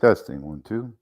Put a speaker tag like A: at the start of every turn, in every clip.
A: Testing, 1, 2.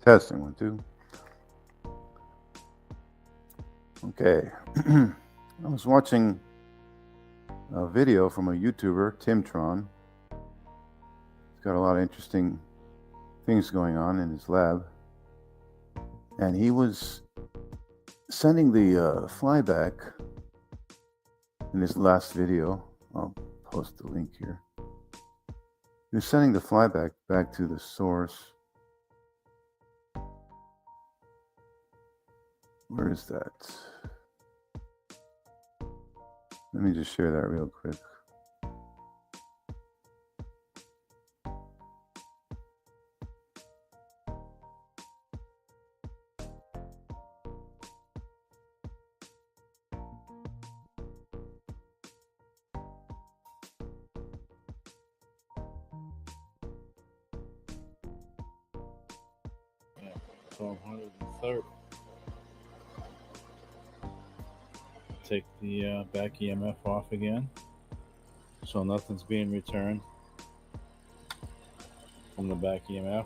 A: Testing, 1, 2. Okay. I was watching a video from a YouTuber, Timtron. He's got a lot of interesting things going on in his lab. And he was sending the flyback in his last video. I'll post the link here. He was sending the flyback back to the source. Where is that? Let me just share that real quick.
B: Yeah, 1230. Take the back EMF off again, so nothing's being returned from the back EMF.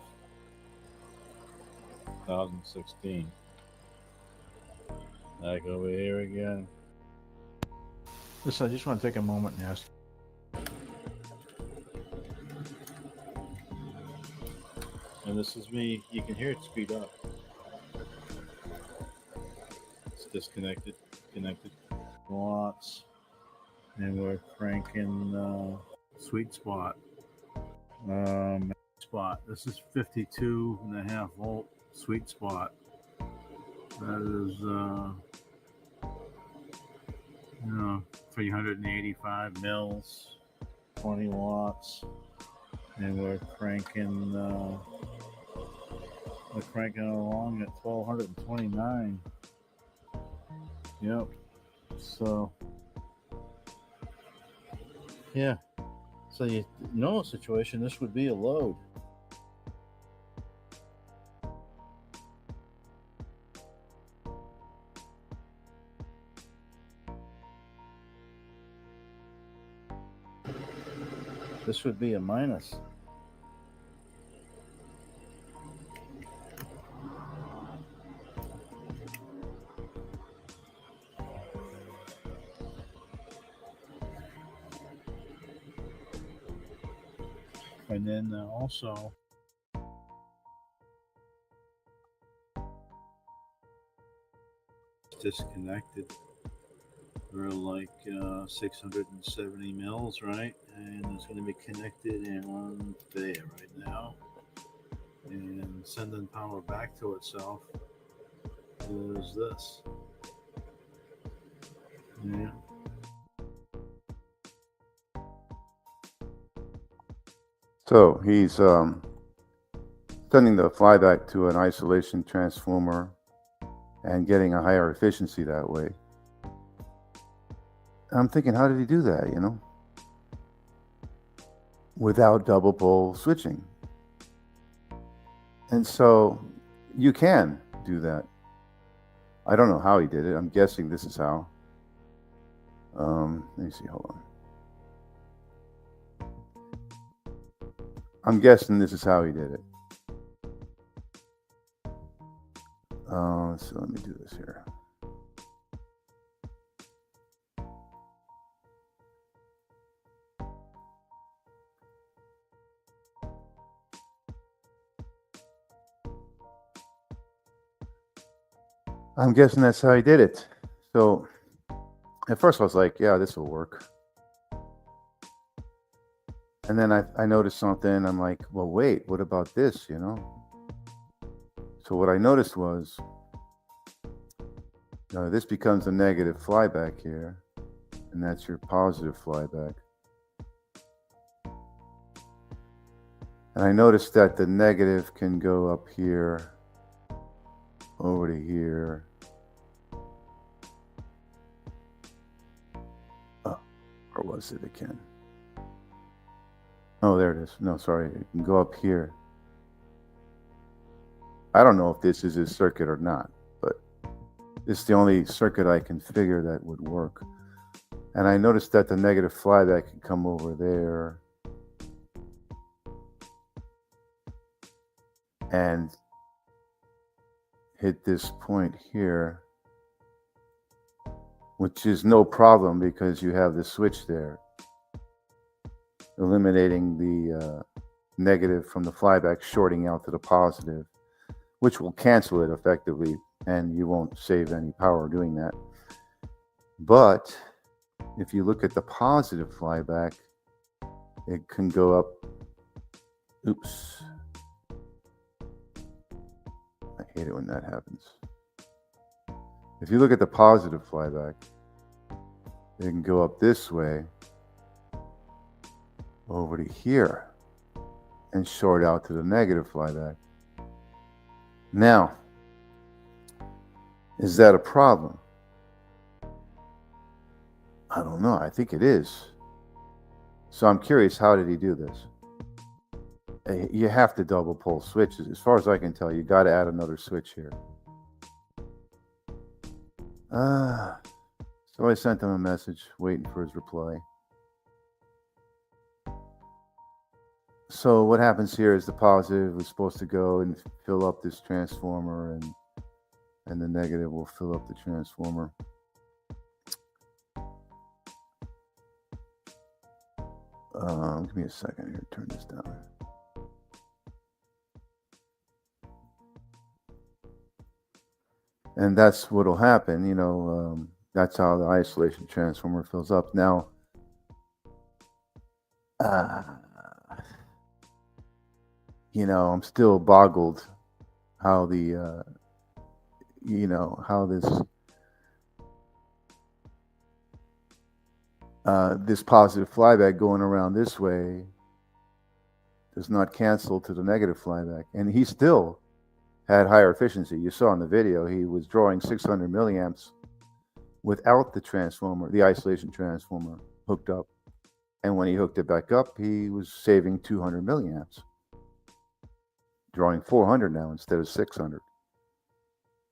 B: 1016. Back over here again.
C: Listen, I just want to take a moment and ask.
B: And this is me. You can hear it speed up. It's disconnected, connected. Watts. And we're cranking sweet spot. Spot. This is 52.5 volt sweet spot. That is 385 mils, 20 watts, and we're cranking along at 1229. Yep. So yeah. So you know, situation, this would be a load. This would be a minus. And then also disconnected. We're like 670 mils, right? And it's going to be connected in there right now. And sending power back to itself is this. Yeah.
A: So he's sending the flyback to an isolation transformer and getting a higher efficiency that way. I'm thinking, how did he do that, without double pole switching? And so you can do that. I don't know how he did it. I'm guessing this is how. Let me see, hold on. I'm guessing this is how he did it. So let me do this here. I'm guessing that's how he did it. So at first I was like, yeah, this will work. And then I noticed something. I'm like, well, wait, what about this, you know? So what I noticed was this becomes a negative flyback here, and that's your positive flyback. And I noticed that the negative can go up here, over to here. Oh, where was it again? Oh, there it is. No, sorry. It can go up here. I don't know if this is his circuit or not, but this is the only circuit I can figure that would work. And I noticed that the negative flyback can come over there and hit this point here, which is no problem because you have the switch there, eliminating the negative from the flyback, shorting out to the positive, which will cancel it effectively, and you won't save any power doing that. But if you look at the positive flyback, it can go up. Oops. I hate it when that happens. If you look at the positive flyback, it can go up this way over to here and short out to the negative flyback. Now, is that a problem? I don't know. I think it is. So I'm curious, how did he do this? You have to double pole switches. As far as I can tell, you got to add another switch here. So I sent him a message waiting for his reply. So what happens here is the positive is supposed to go and fill up this transformer, and the negative will fill up the transformer. Give me a second here, turn this down. And that's what'll happen, that's how the isolation transformer fills up. Now, I'm still boggled how the, how this positive flyback going around this way does not cancel to the negative flyback. And he still had higher efficiency. You saw in the video, he was drawing 600 milliamps without the transformer, the isolation transformer hooked up. And when he hooked it back up, he was saving 200 milliamps, drawing 400 now instead of 600.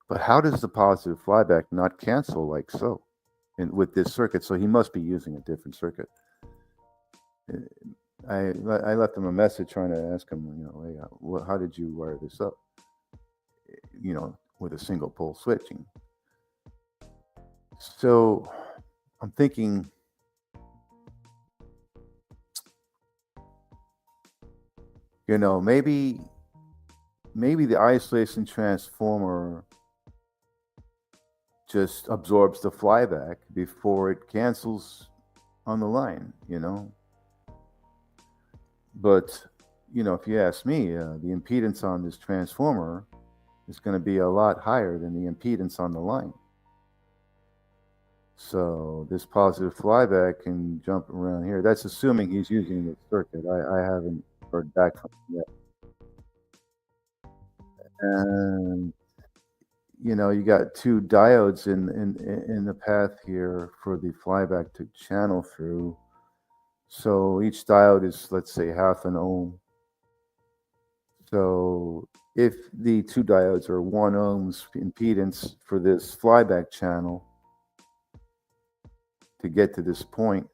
A: But how does the positive flyback not cancel like so with this circuit? So he must be using a different circuit. I left him a message trying to ask him, hey, how did you wire this up? With a single pole switching. So I'm thinking, maybe the isolation transformer just absorbs the flyback before it cancels on the line, But, if you ask me, the impedance on this transformer is going to be a lot higher than the impedance on the line. So this positive flyback can jump around here. That's assuming he's using the circuit. I haven't heard back from him yet. And you got two diodes in the path here for the flyback to channel through. So each diode is, let's say, half an ohm. So if the two diodes are 1 ohms impedance for this flyback channel to get to this point,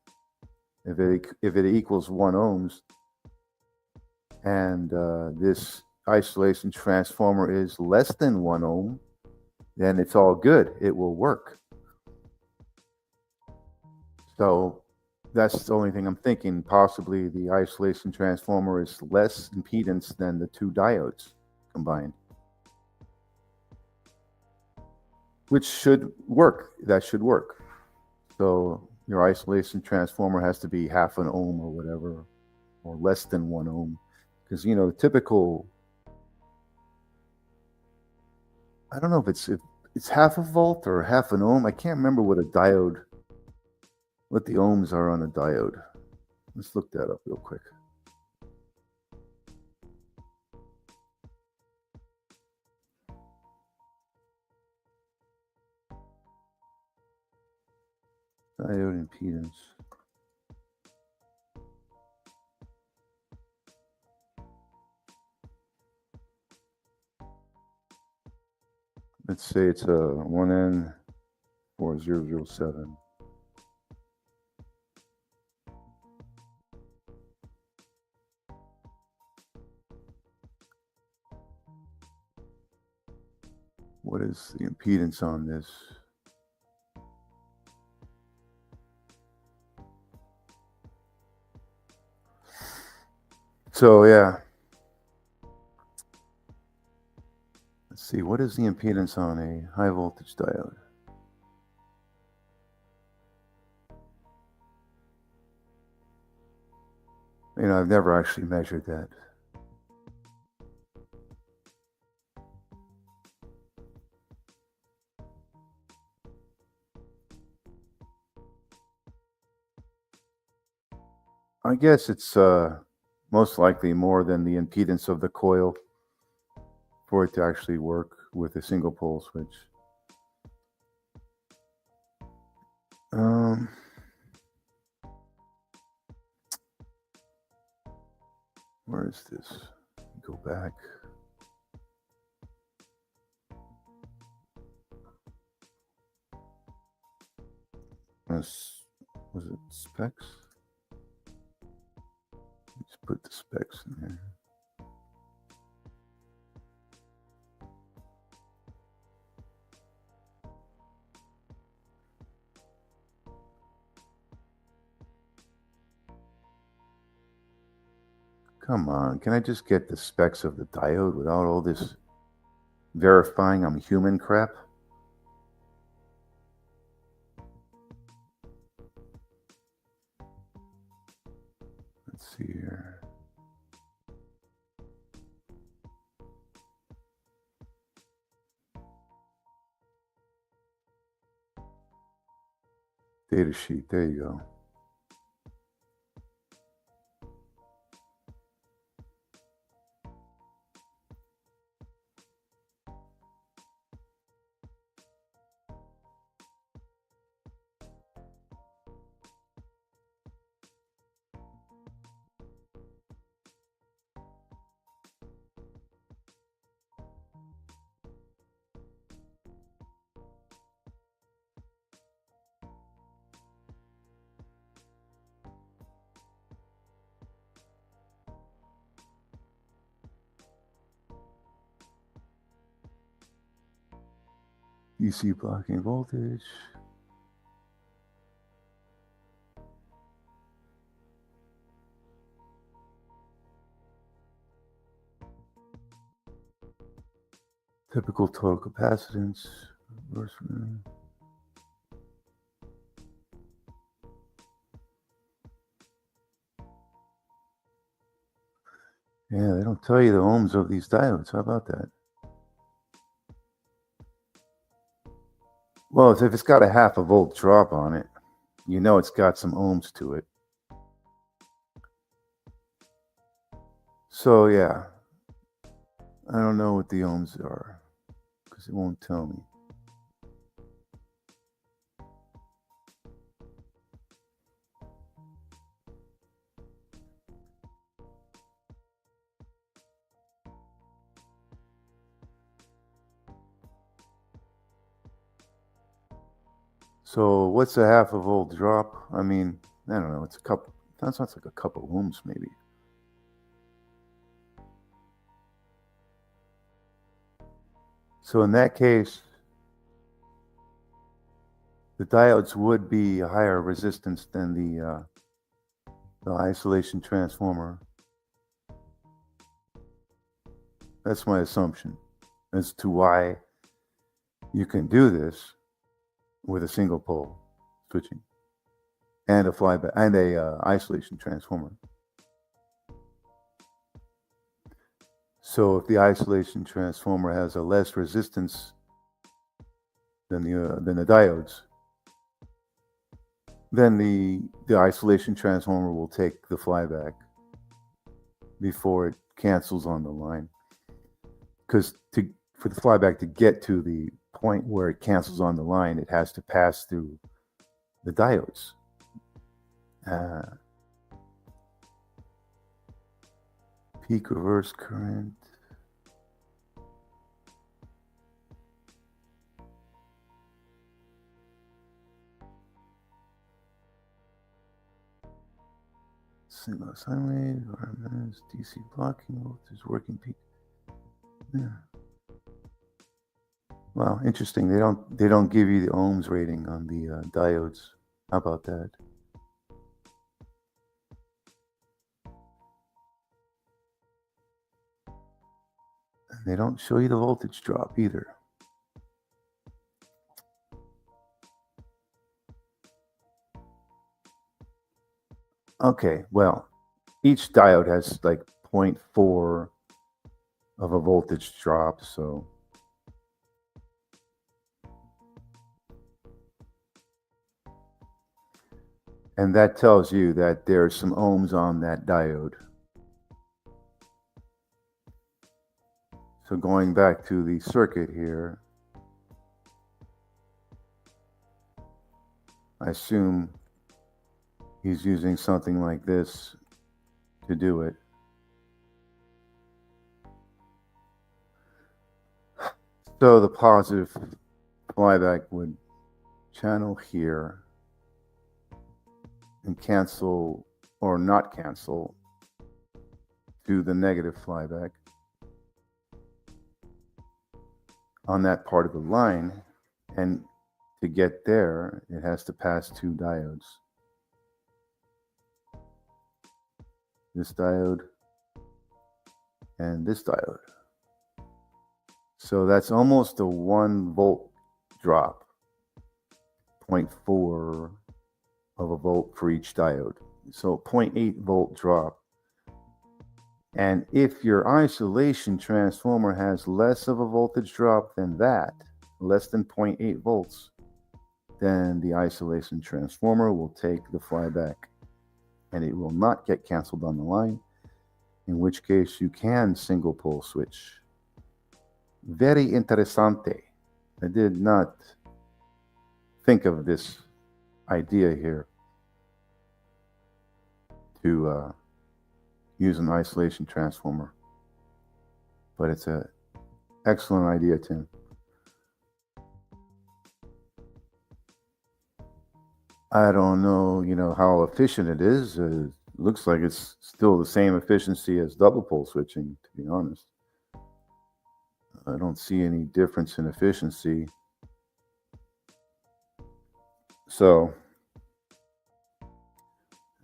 A: if it equals 1 ohms, and this isolation transformer is less than 1 ohm, then it's all good. It will work. So that's the only thing I'm thinking. Possibly the isolation transformer is less impedance than the two diodes combined. which should work. That should work. So your isolation transformer has to be half an ohm or whatever, or less than 1 ohm. Because, you know, the typical, I don't know if it's half a volt or half an ohm. I can't remember what the ohms are on a diode. Let's look that up real quick. Diode impedance. Let's say it's a 1N4007. What is the impedance on this? So yeah, let's see, what is the impedance on a high voltage diode? You know, I've never actually measured that. I guess it's most likely more than the impedance of the coil for it to actually work with a single pole switch. Where is this? Go back. Was it specs? Let's put the specs in there. Come on, can I just get the specs of the diode without all this verifying I'm human crap? Let's see here. Data sheet, there you go. DC blocking voltage. Typical total capacitance. Yeah, they don't tell you the ohms of these diodes. How about that? Well, if it's got a half a volt drop on it, you know it's got some ohms to it. So yeah, I don't know what the ohms are because it won't tell me. So what's a half a volt drop? I mean, I don't know. It's a couple. That sounds like a couple ohms, maybe. So in that case, the diodes would be a higher resistance than the isolation transformer. That's my assumption as to why You can do this with a single pole switching and a flyback and a isolation transformer. So if the isolation transformer has a less resistance than the diodes, then the isolation transformer will take the flyback before it cancels on the line. Because for the flyback to get to the point where it cancels on the line, it has to pass through the diodes. Peak reverse current. Single sine wave, RMS, DC blocking voltage, working peak. Yeah. Wow, interesting. They don't give you the ohms rating on the diodes. How about that? And they don't show you the voltage drop either. Okay, well, each diode has like 0.4 of a voltage drop, so and that tells you that there's some ohms on that diode. So going back to the circuit here, I assume he's using something like this to do it. So the positive flyback would channel here and cancel or not cancel to the negative flyback on that part of the line, and to get there it has to pass two diodes, this diode and this diode. So that's almost a 1 volt drop, 0.4 of a volt for each diode. So 0.8 volt drop. And if your isolation transformer has less of a voltage drop than that, less than 0.8 volts, then the isolation transformer will take the flyback and it will not get canceled on the line, in which case you can single pole switch. Very interessante. I did not think of this idea here to use an isolation transformer, but it's an excellent idea, Tim. I don't know, how efficient it is. It looks like it's still the same efficiency as double pole switching, to be honest. I don't see any difference in efficiency. So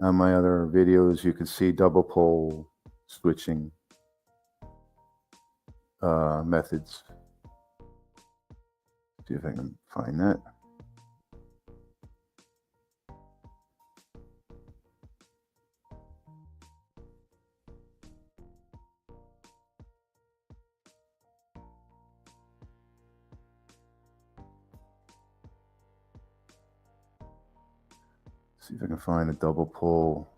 A: on my other videos, you can see double pole switching methods. See if I can find that. See if I can find a double pole,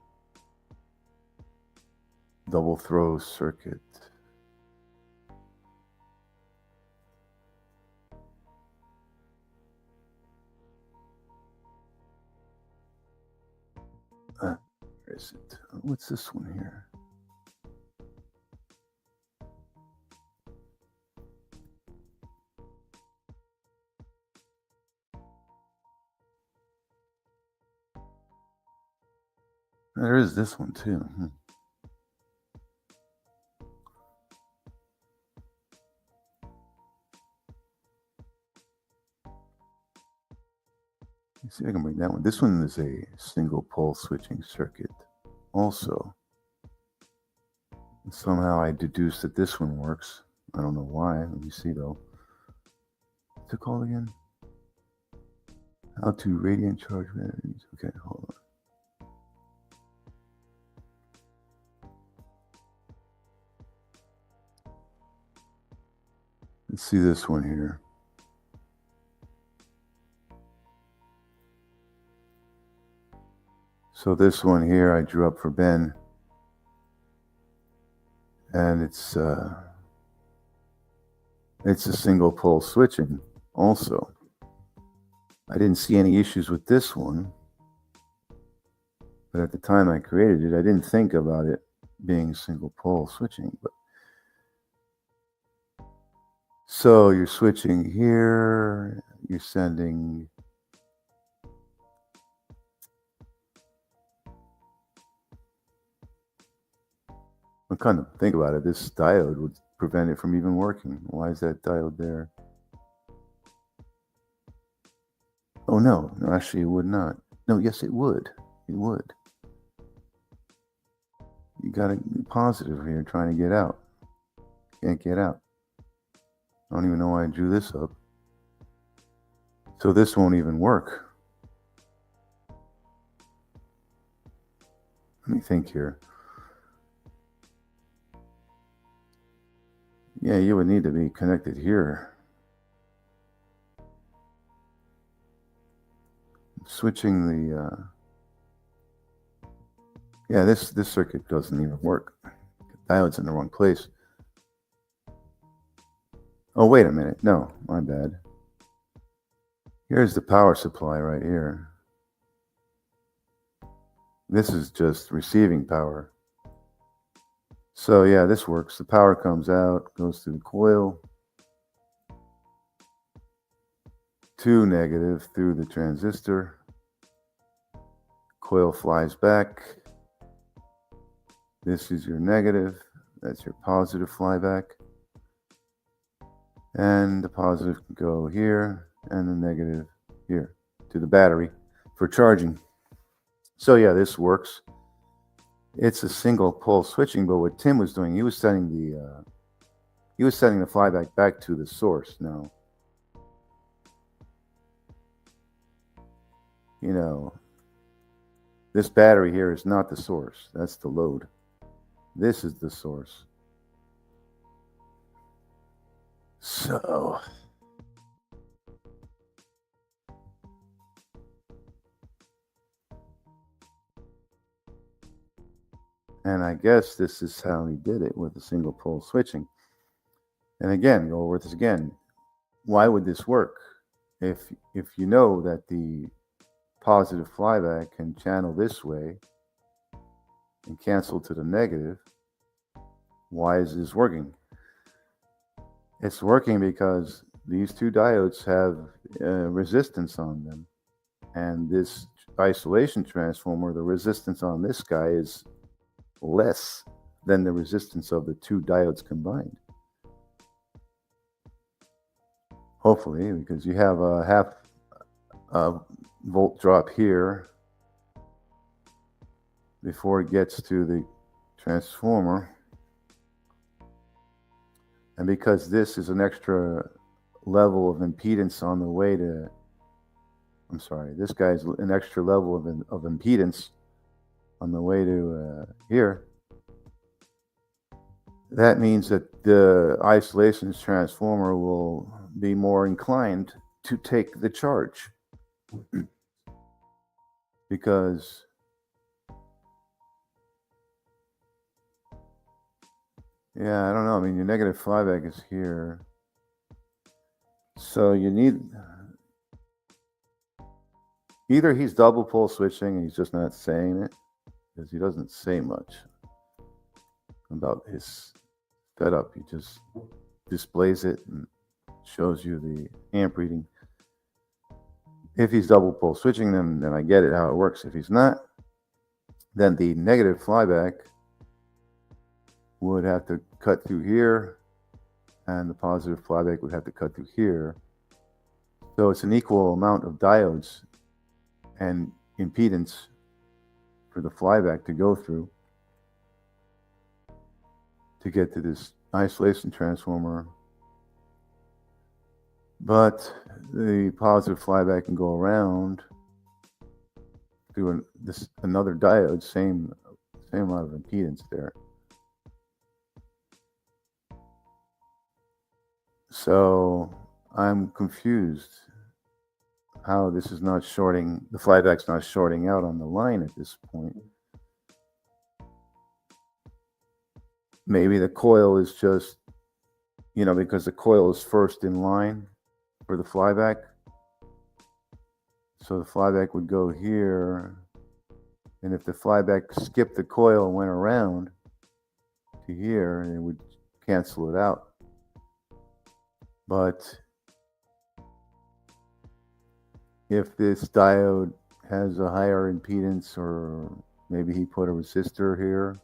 A: double throw circuit. Where is it? What's this one here? There is this one too. Let's see if I can bring that one. This one is a single pole switching circuit also. And somehow I deduced that this one works. I don't know why. Let me see though. What's it called again? How to radiant charge batteries. Okay, hold on. Let's see this one here. So this one here I drew up for Ben, and it's a single pole switching also. I didn't see any issues with this one, but at the time I created it, I didn't think about it being single pole switching. But so you're switching here, you're sending I kind of think about it, this diode would prevent it from even working. Why is that diode there? Oh no, actually it would not. No, yes it would. It would. You got to be positive here trying to get out. Can't get out. I don't even know why I drew this up. So this won't even work. Let me think here. Yeah, you would need to be connected here. Switching the yeah, this circuit doesn't even work. The diode's in the wrong place. Oh, wait a minute. No, my bad. Here's the power supply right here. This is just receiving power. So yeah, this works. The power comes out, goes through the coil to negative through the transistor. Coil flies back. This is your negative. That's your positive flyback. And the positive can go here and the negative here to the battery for charging. So yeah, this works. It's a single pole switching, but what Tim was doing, he was sending the flyback back to the source. Now, you know, this battery here is not the source. That's the load. This is the source. So and I guess this is how he did it with the single pole switching. And again, go over this again. Why would this work? If you know that the positive flyback can channel this way and cancel to the negative, why is this working? It's working because these two diodes have resistance on them. And this isolation transformer, the resistance on this guy is less than the resistance of the two diodes combined. Hopefully, because you have a half volt drop here before it gets to the transformer. And because this is an extra level of impedance on the way to, this guy's an extra level of impedance on the way to here. That means that the isolation transformer will be more inclined to take the charge. Because yeah, I don't know. I mean, your negative flyback is here. So you need either he's double pole switching and he's just not saying it, because he doesn't say much about his setup. He just displays it and shows you the amp reading. If he's double pole switching them, then I get it how it works. If he's not, then the negative flyback would have to cut through here, and the positive flyback would have to cut through here. So it's an equal amount of diodes and impedance for the flyback to go through to get to this isolation transformer But the positive flyback can go around through another diode, same amount of impedance there. So I'm confused how this is not shorting, the flyback's not shorting out on the line at this point. Maybe the coil is just, because the coil is first in line for the flyback. So the flyback would go here. And if the flyback skipped the coil and went around to here, it would cancel it out. But if this diode has a higher impedance, or maybe he put a resistor here,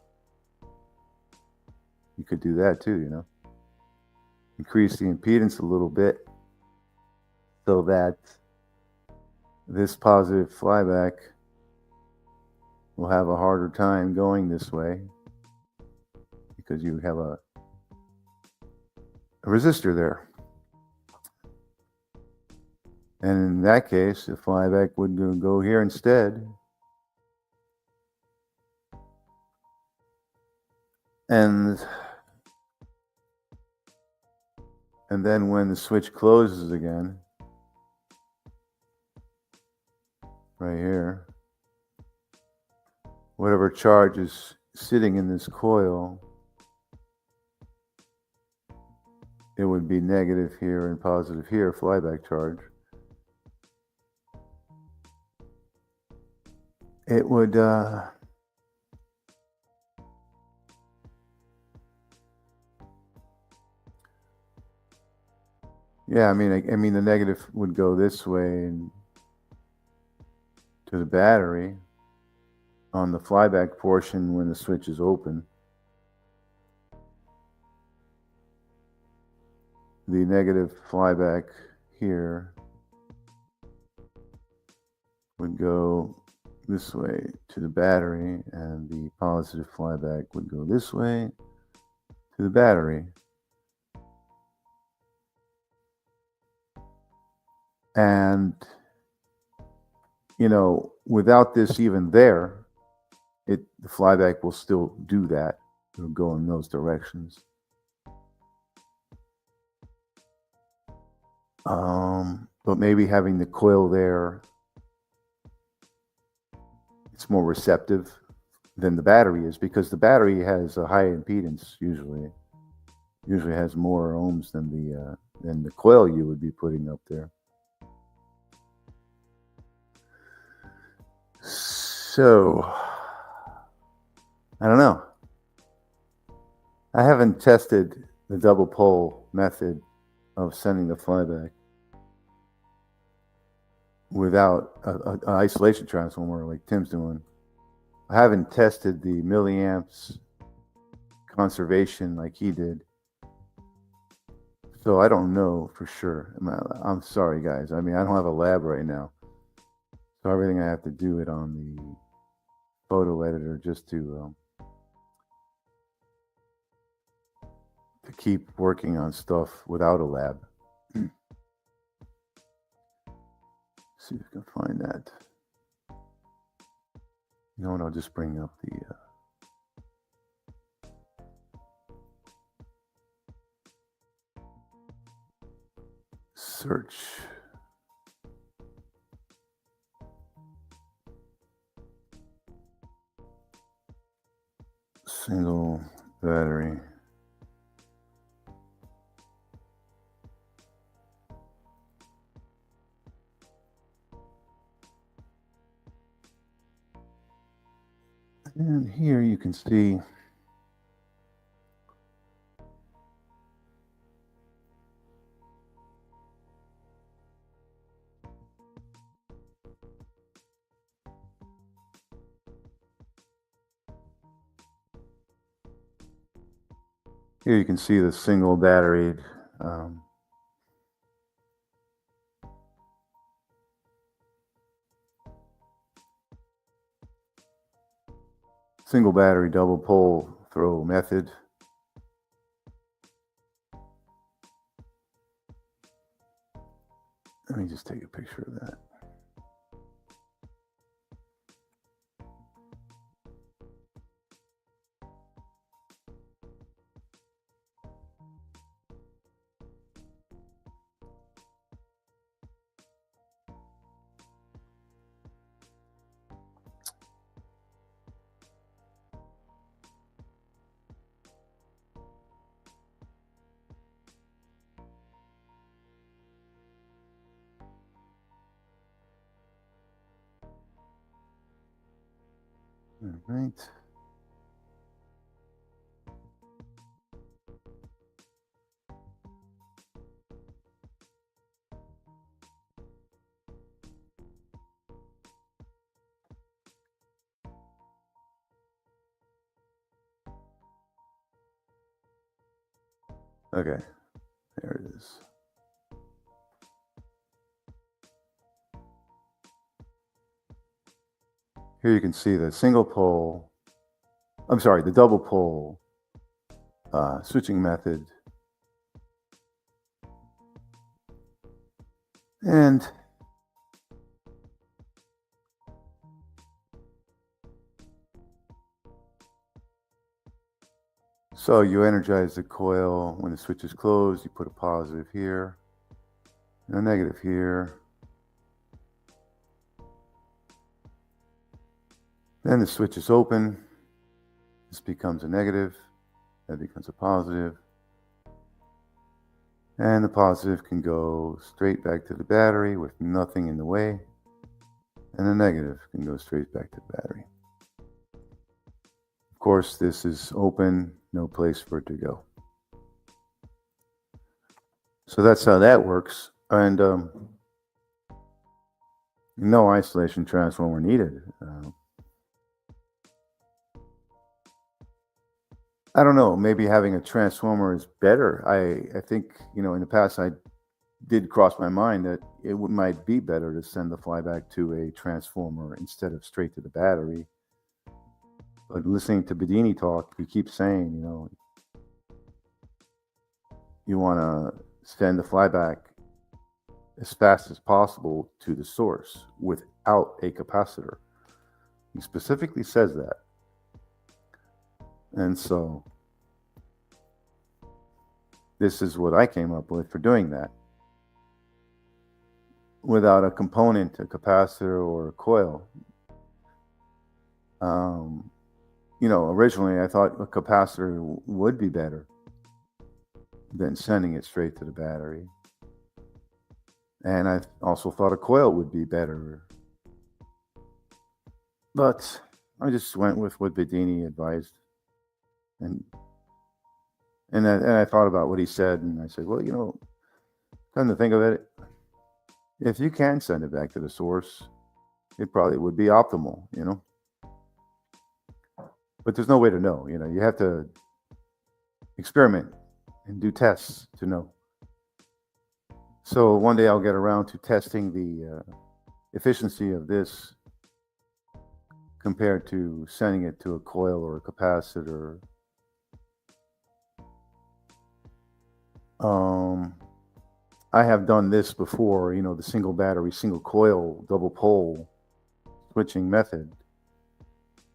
A: you could do that too, increase the impedance a little bit so that this positive flyback will have a harder time going this way because you have a resistor there. And in that case, the flyback would go here instead. And then when the switch closes again, right here, whatever charge is sitting in this coil, it would be negative here and positive here, flyback charge. It would yeah, I mean the negative would go this way and to the battery on the flyback portion when the switch is open. The negative flyback here would go this way to the battery, and the positive flyback would go this way to the battery. And, without this even there, the flyback will still do that. It'll go in those directions. But maybe having the coil there, it's more receptive than the battery is, because the battery has a high impedance usually has more ohms than the coil you would be putting up there. So I don't know. I haven't tested the double pole method of sending the flyback without an isolation transformer like Tim's doing. I haven't tested the milliamps conservation like he did. So I don't know for sure. I'm sorry, guys. I don't have a lab right now. So everything I have to do it on the photo editor just to keep working on stuff without a lab. See if I can find that. You know what? I'll just bring up the search. Single battery. And here you can see the single batteried single battery double pole throw method. Let me just take a picture of that. All right. Okay, there it is. Here you can see the the double pole switching method. And so you energize the coil when the switch is closed. You put a positive here and a negative here. Then the switch is open. This becomes a negative. That becomes a positive. And the positive can go straight back to the battery with nothing in the way. And the negative can go straight back to the battery. Of course, this is open, no place for it to go. So that's how that works. And no isolation transformer needed. I don't know, maybe having a transformer is better. I think, in the past I did cross my mind that it might be better to send the flyback to a transformer instead of straight to the battery. But listening to Bedini talk, he keeps saying, you want to send the flyback as fast as possible to the source without a capacitor. He specifically says that. And so this is what I came up with for doing that. Without a component, a capacitor or a coil. Originally I thought a capacitor would be better than sending it straight to the battery. And I also thought a coil would be better. But I just went with what Bedini advised. And I thought about what he said, and I said, well, come to think of it, if you can send it back to the source, it probably would be optimal, But there's no way to know, you have to experiment and do tests to know. So one day I'll get around to testing the efficiency of this compared to sending it to a coil or a capacitor. I have done this before, the single battery, single coil, double pole switching method.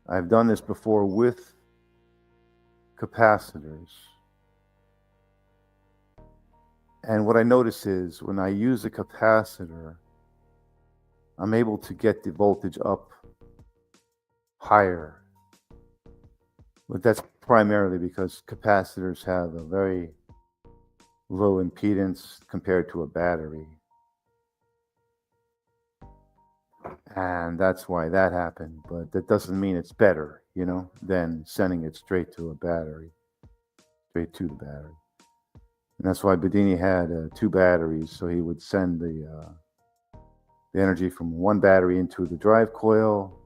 A: I've done this before with capacitors. And what I notice is when I use a capacitor, I'm able to get the voltage up higher. But that's primarily because capacitors have a very low impedance compared to a battery. And that's why that happened. But that doesn't mean it's better, than sending it straight to a battery, straight to the battery. And that's why Bedini had 2 batteries. So he would send the energy from one battery into the drive coil,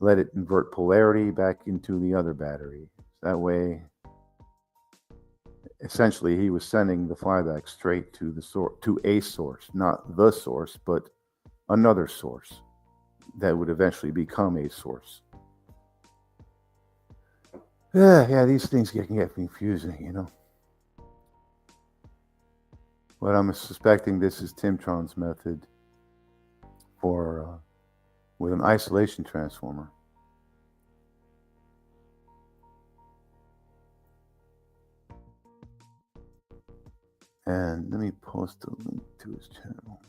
A: let it invert polarity back into the other battery. That way, essentially, he was sending the flyback straight to the source, to a source, not the source, but another source that would eventually become a source. Yeah, these things can get confusing, But I'm suspecting this is Timtron's method for with an isolation transformer. And let me post a link to his channel.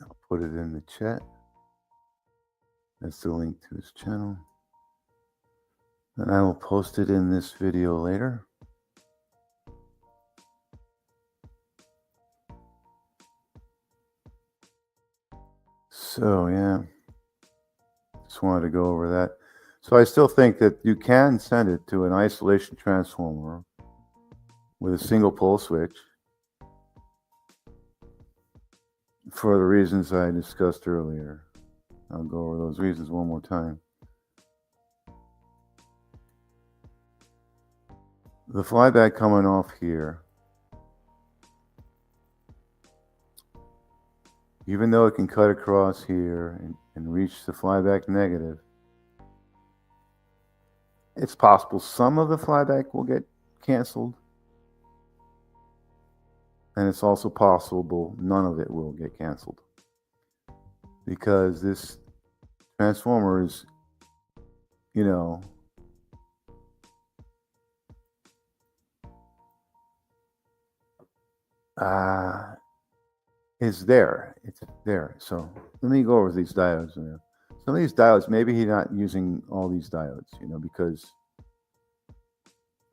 A: I'll put it in the chat. That's the link to his channel. And I will post it in this video later. So yeah, just wanted to go over that. So I still think that you can send it to an isolation transformer with a single pole switch for the reasons I discussed earlier. I'll go over those reasons one more time. The flyback coming off here, even though it can cut across here and reach the flyback negative, it's possible some of the flyback will get canceled. And it's also possible none of it will get canceled. Because this transformer is, you know, is there. It's there. So let me go over these diodes. Some of these diodes, maybe he's not using all these diodes, because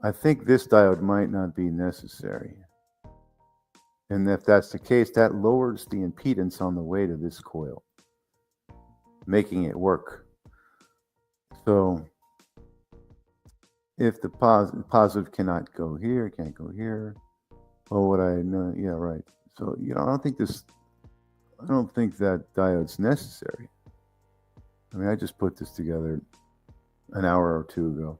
A: I think this diode might not be necessary. And if that's the case, that lowers the impedance on the way to this coil, making it work. So if the positive cannot go here, can't go here, oh, what I know, yeah, right. So, I don't think that diode's necessary. I mean, I just put this together an hour or two ago.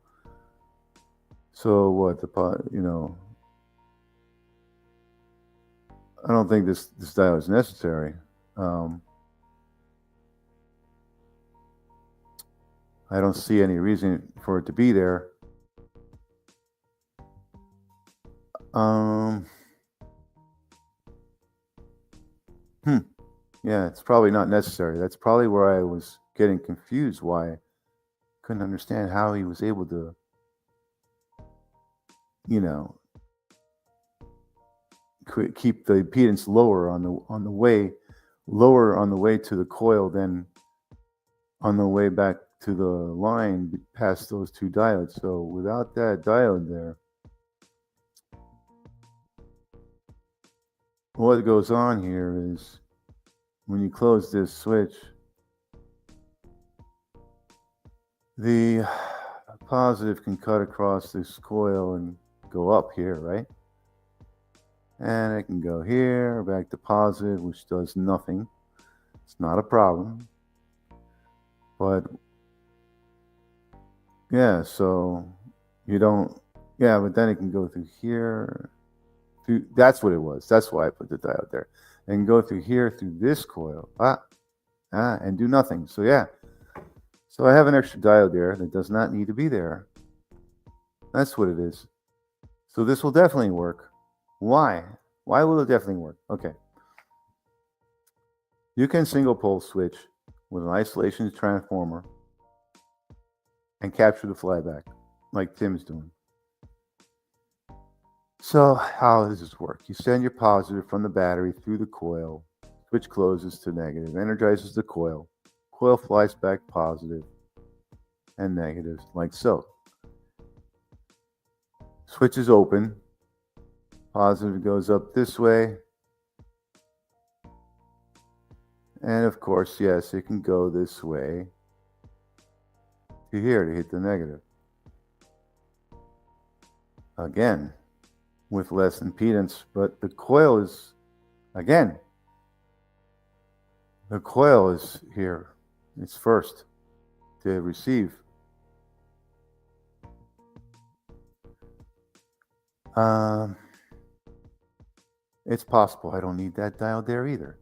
A: So what, I don't think this diode is necessary. I don't see any reason for it to be there. Yeah, it's probably not necessary. That's probably where I was getting confused, why I couldn't understand how he was able to, keep the impedance lower on the way to the coil than on the way back to the line past those two diodes. So without that diode there, what goes on here is when you close this switch, the positive can cut across this coil and go up here, right? And it can go here, back to positive, which does nothing. It's not a problem. But yeah, so you don't, yeah, but then it can go through here. That's what it was. That's why I put the diode there. And go through here, through this coil, and do nothing. So yeah, so I have an extra diode there that does not need to be there. That's what it is. So this will definitely work. Why? Why will it definitely work? Okay. You can single pole switch with an isolation transformer and capture the flyback like Tim's doing. So how does this work? You send your positive from the battery through the coil, switch closes to negative, energizes the coil, coil flies back positive and negative like so. Switch is open, positive goes up this way, and of course, yes, it can go this way to here to hit the negative. Again, with less impedance, but the coil is, again, the coil is here. It's first to receive. It's possible I don't need that diode there either.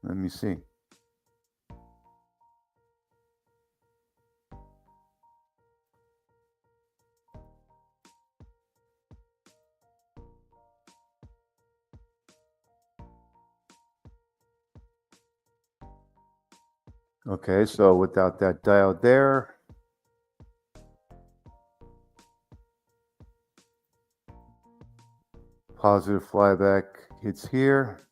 A: Let me see. Okay, so without that diode there, positive flyback hits here.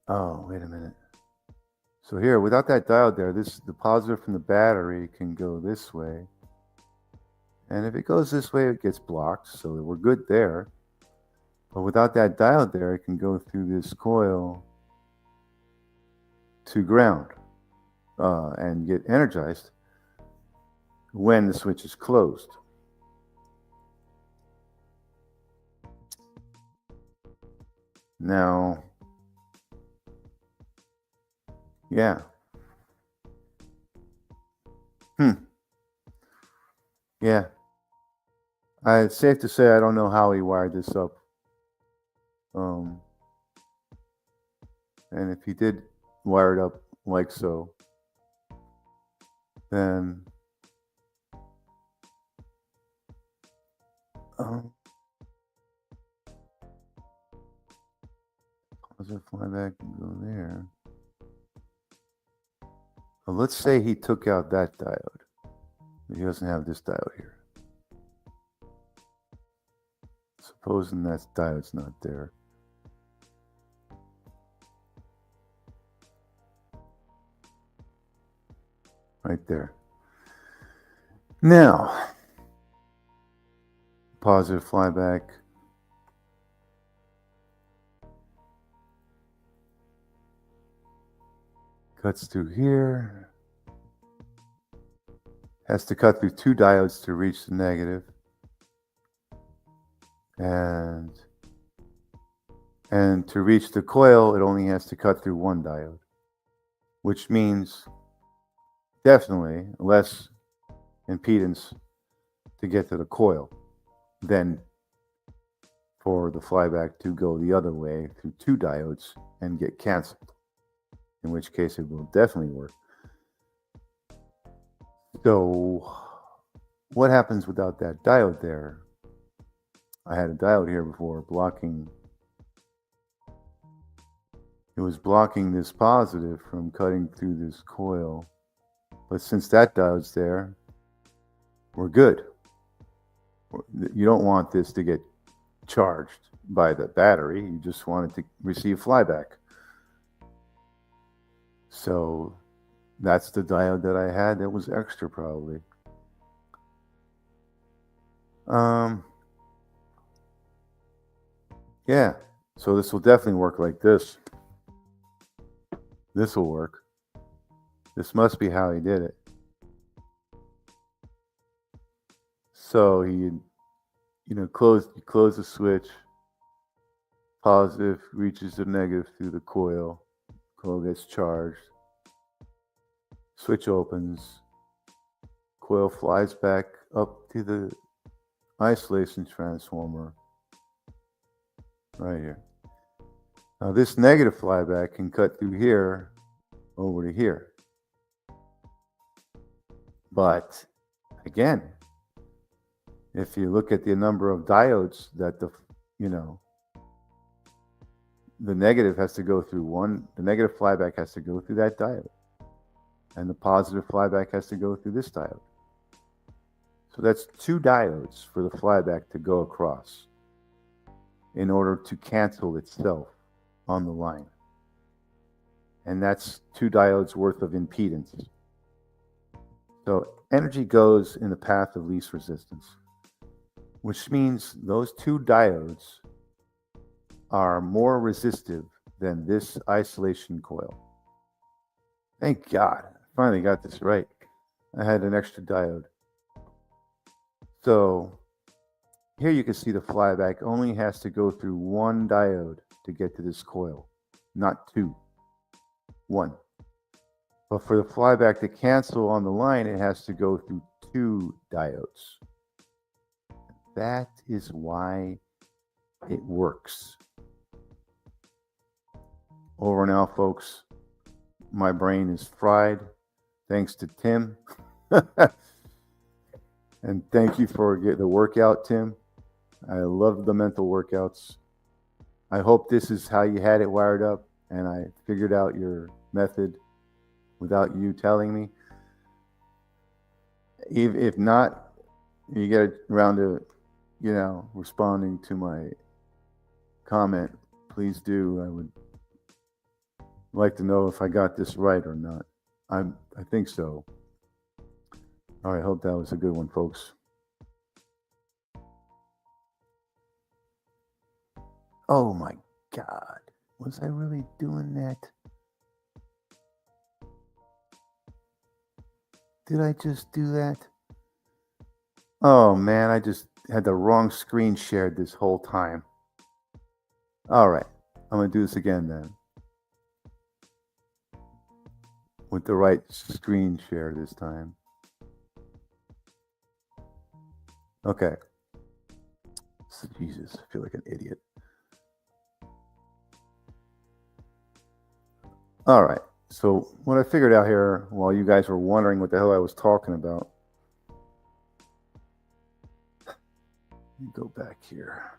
A: Oh, wait a minute. So here, without that diode there, the positive from the battery can go this way. And if it goes this way, it gets blocked, so we're good there. But without that diode there, it can go through this coil to ground and get energized when the switch is closed. Now, yeah. Yeah. It's safe to say I don't know how he wired this up. And if he did wire it up like so, then positive flyback can go there. Well, let's say he took out that diode. He doesn't have this diode here. Supposing that diode's not there. Right there. Now, positive flyback. Cuts through here. Has to cut through two diodes to reach the negative. And to reach the coil, it only has to cut through one diode, which means definitely less impedance to get to the coil than for the flyback to go the other way through two diodes and get canceled, in which case it will definitely work. So what happens without that diode there? I had a diode here before blocking. It was blocking this positive from cutting through this coil. But since that diode's there, we're good. You don't want this to get charged by the battery. You just want it to receive flyback. So that's the diode that I had that was extra probably. Yeah, so this will definitely work like this. This will work. This must be how he did it. So he, close the switch. Positive reaches the negative through the coil. Coil gets charged. Switch opens. Coil flies back up to the isolation transformer. Right here. Now this negative flyback can cut through here over to here. But again, if you look at the number of diodes that the negative has to go through one, the negative flyback has to go through that diode. And the positive flyback has to go through this diode. So that's two diodes for the flyback to go across in order to cancel itself on the line. And that's two diodes worth of impedance. So energy goes in the path of least resistance, which means those two diodes are more resistive than this isolation coil. Thank God, I finally got this right. I had an extra diode. So here you can see the flyback only has to go through one diode to get to this coil, not two. One. But for the flyback to cancel on the line, it has to go through two diodes. That is why it works. Over now, folks. My brain is fried. Thanks to Tim. And thank you for the workout, Tim. I love the mental workouts. I hope this is how you had it wired up. and I figured out your method without you telling me. If not, you get around to, responding to my comment, please do. I would like to know if I got this right or not. I think so. All right, hope that was a good one, folks. Oh my God. Was I really doing that? Did I just do that? Oh man, I just had the wrong screen shared this whole time. All right, I'm going to do this again then. With the right screen share this time. Okay. Jesus, I feel like an idiot. All right. So what I figured out here, while you guys were wondering what the hell I was talking about, let me go back here.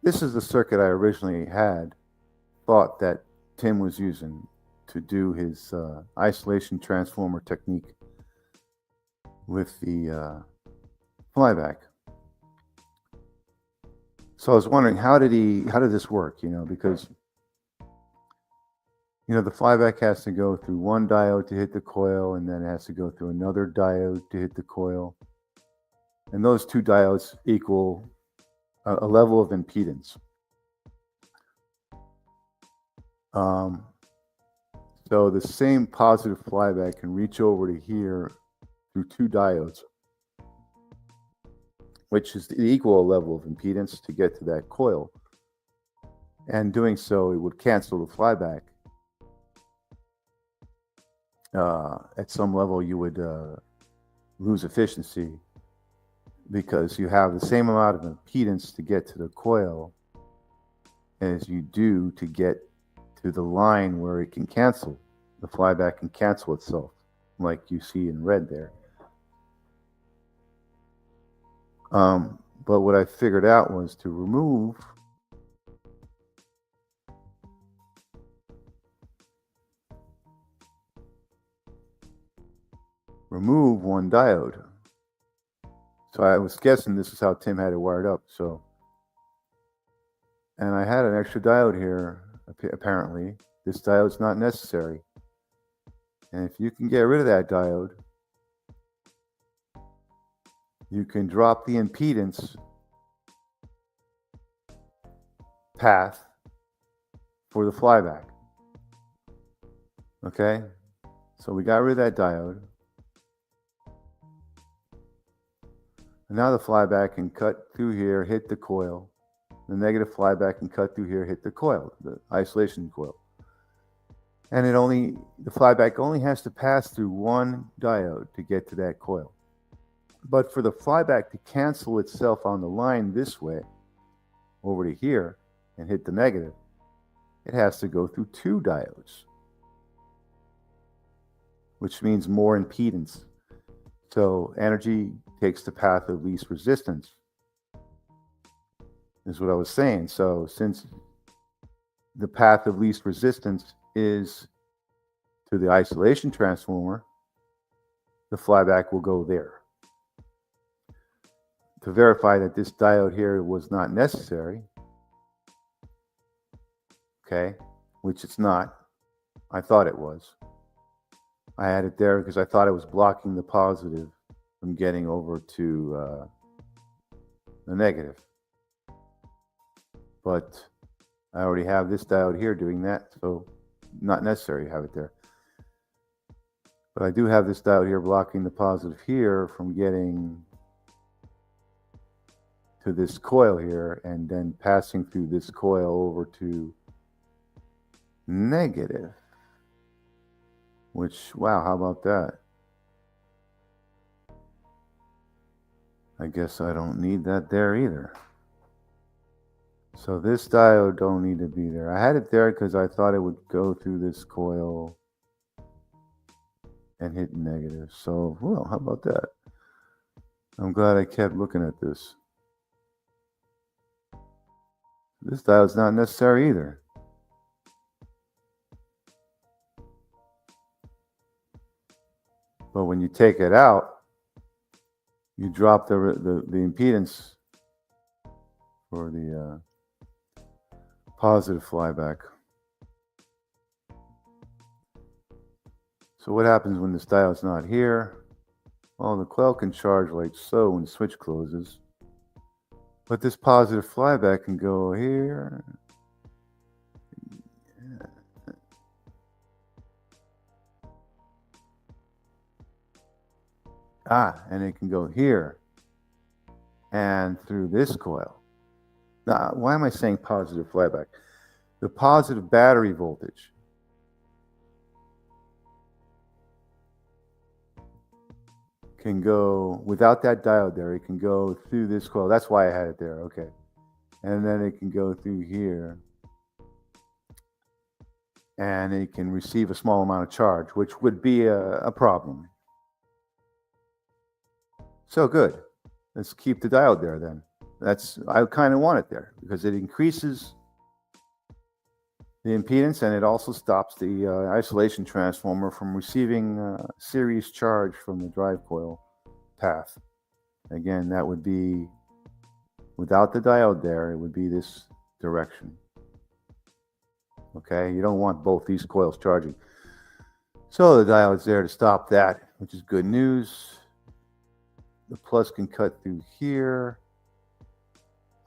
A: This is the circuit I originally thought that Tim was using to do his isolation transformer technique with the Flyback. So I was wondering, how did this work? Because the Flyback has to go through one diode to hit the coil, and then it has to go through another diode to hit the coil. And those two diodes equal a level of impedance. So the same positive Flyback can reach over to here through two diodes, which is the equal level of impedance to get to that coil. And doing so, it would cancel the Flyback. At some level, you would lose efficiency because you have the same amount of impedance to get to the coil as you do to get to the line where it can cancel. The Flyback can cancel itself, like you see in red there. But what I figured out was to remove one diode. So I was guessing this is how Tim had it wired up. And I had an extra diode here. Apparently, this diode's not necessary. And if you can get rid of that diode, you can drop the impedance path for the Flyback. Okay? So we got rid of that diode. And now the Flyback can cut through here, hit the coil. The negative Flyback can cut through here, hit the coil, the isolation coil. And the Flyback only has to pass through one diode to get to that coil. But for the Flyback to cancel itself on the line this way, over to here, and hit the negative, it has to go through two diodes, which means more impedance. So energy takes the path of least resistance, is what I was saying. So since the path of least resistance is to the isolation transformer, the Flyback will go there. To verify that this diode here was not necessary, okay, which it's not. I thought it was. I had it there because I thought it was blocking the positive from getting over to the negative. But I already have this diode here doing that, so not necessary to have it there. But I do have this diode here blocking the positive here from getting to this coil here and then passing through this coil over to negative. Which, wow, how about that? I guess I don't need that there either. So this diode don't need to be there. I had it there because I thought it would go through this coil and hit negative. So, well, how about that? I'm glad I kept looking at this. This diode's not necessary either. But when you take it out, you drop the impedance for the positive flyback. So what happens when this diode's not here? Well, the coil can charge like so when the switch closes. But this positive flyback can go here. And it can go here and through this coil. Now, why am I saying positive flyback? The positive battery voltage can go, without that diode there, it can go through this coil. That's why I had it there, okay. And then it can go through here. And it can receive a small amount of charge, which would be a problem. So good. Let's keep the diode there then. I kind of want it there because it increases the impedance and it also stops the isolation transformer from receiving series charge from the drive coil path. Again, that would be, without the diode there, it would be this direction. Okay, you don't want both these coils charging. So the diode's there to stop that, which is good news. The plus can cut through here.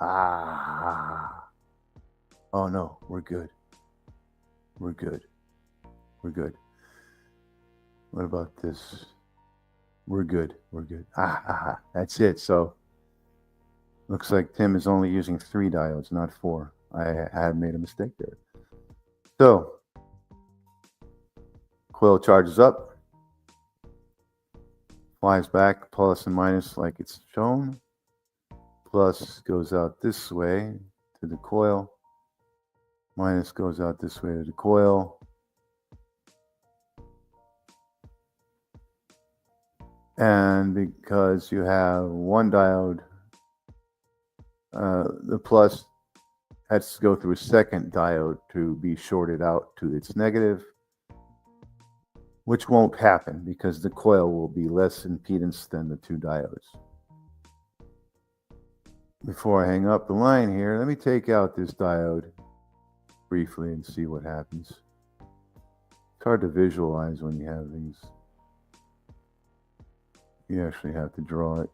A: Oh no, we're good. We're good. We're good. What about this? We're good. We're good. That's it. So looks like Tim is only using 3 diodes, not 4. I had made a mistake there. So coil charges up, flies back, plus and minus like it's shown. Plus goes out this way to the coil. Minus goes out this way to the coil. And because you have one diode, the plus has to go through a second diode to be shorted out to its negative, which won't happen because the coil will be less impedance than the 2 diodes. Before I hang up the line here, let me take out this diode briefly and see what happens. It's hard to visualize when you have these. You actually have to draw it.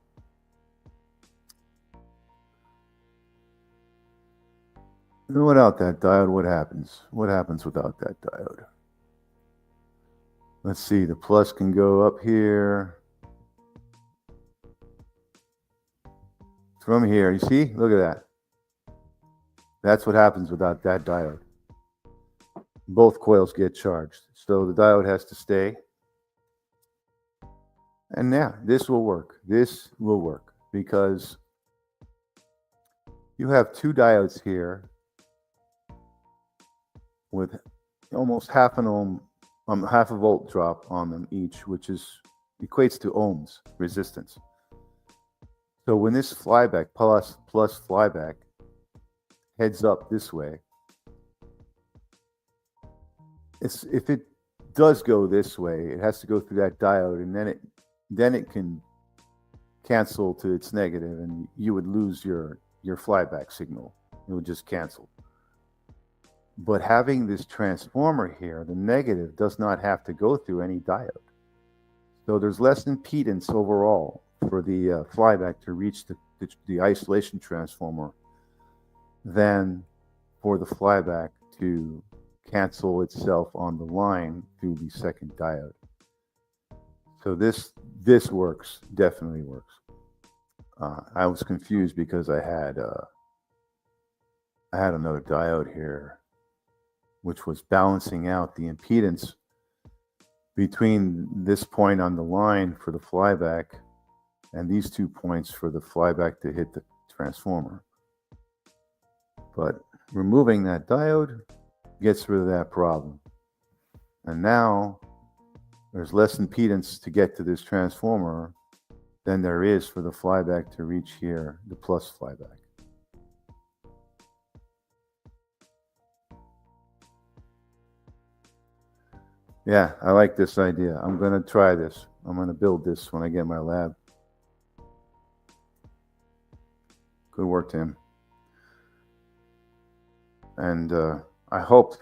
A: And without that diode, what happens? What happens without that diode? Let's see, the plus can go up here. From here, you see? Look at that. That's what happens without that diode. Both coils get charged. So the diode has to stay. And now, this will work. This will work because you have 2 diodes here with almost half an ohm, half a volt drop on them each, which equates to ohms resistance. So when this flyback plus flyback heads up this way, if it does go this way, it has to go through that diode, and then it can cancel to its negative, and you would lose your flyback signal. It would just cancel. But having this transformer here, the negative does not have to go through any diode. So there's less impedance overall for the flyback to reach the isolation transformer than for the flyback to cancel itself on the line through the second diode. So this works, definitely works. I was confused because I had another diode here, which was balancing out the impedance between this point on the line for the flyback and these 2 points for the flyback to hit the transformer. But removing that diode gets rid of that problem. And now there's less impedance to get to this transformer than there is for the flyback to reach here, the plus flyback. Yeah, I like this idea. I'm going to try this. I'm going to build this when I get my lab. Good work, Tim. And I hope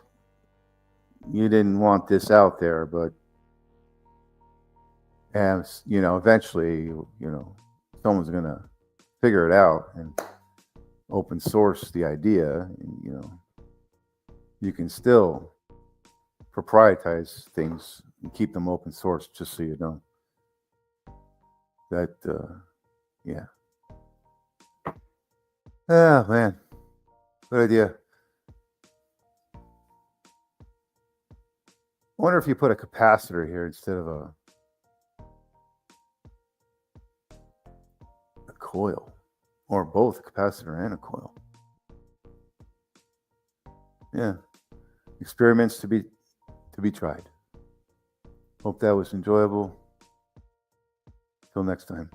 A: you didn't want this out there, but as you know, eventually, someone's going to figure it out and open source the idea. And, you can still proprietize things and keep them open source, just so you know. That, yeah. Ah, man. Good idea. I wonder if you put a capacitor here instead of a coil, or both a capacitor and a coil. Yeah. Experiments to be tried. Hope that was enjoyable. Till next time.